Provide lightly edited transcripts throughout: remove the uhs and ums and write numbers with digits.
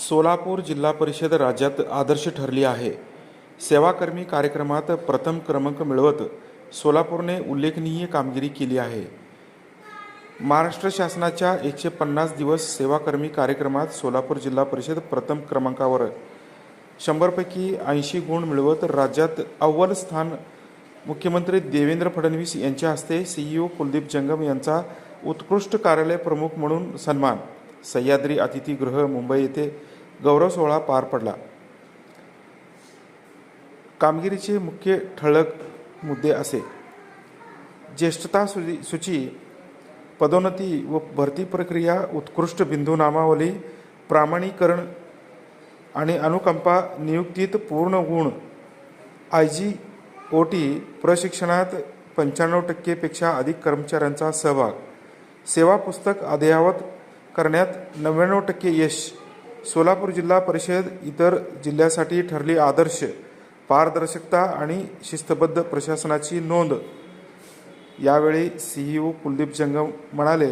सोलापूर जिल्हा परिषद राज्यात आदर्श ठरली आहे. सेवाकर्मी कार्यक्रमात प्रथम क्रमांक मिळवत सोलापूरने उल्लेखनीय कामगिरी केली आहे. महाराष्ट्र शासनाच्या 150 दिवस सेवाकर्मी कार्यक्रमात सोलापूर जिल्हा परिषद प्रथम क्रमांकावर 100 पैकी 80 गुण मिळवत राज्यात अव्वल स्थान. मुख्यमंत्री देवेंद्र फडणवीस यांच्या हस्ते सीईओ कुलदीप जंगम यांचा उत्कृष्ट कार्यालय प्रमुख म्हणून सन्मान. सह्याद्री अतिथीगृह मुंबई येथे गौरव सोहळा पार पडला. कामगिरीचे मुख्य ठळक मुद्दे असे: ज्येष्ठता सूची, पदोन्नती व भरती प्रक्रिया, उत्कृष्ट बिंदू नामावली, प्रामाणिकरण आणि अनुकंपा, नियुक्तीत पूर्ण गुण, IGOT प्रशिक्षणात 95% पेक्षा अधिक कर्मचाऱ्यांचा सहभाग, सेवा पुस्तक अद्ययावत करण्यात 99% यश. सोलापूर जिल्हा परिषद इतर जिल्ह्यासाठी ठरली आदर्श. पारदर्शकता आणि शिस्तबद्ध प्रशासनाची नोंद. यावेळी सीईओ कुलदीप जंगम म्हणाले,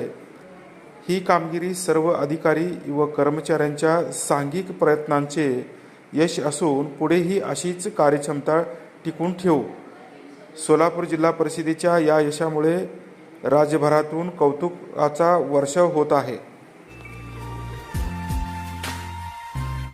ही कामगिरी सर्व अधिकारी व कर्मचाऱ्यांच्या सांघिक प्रयत्नांचे यश असून पुढेही अशीच कार्यक्षमता टिकवून ठेवू. सोलापूर जिल्हा परिषदेच्या या यशामुळे राज्यभरातून कौतुकाचा वर्षाव होत आहे.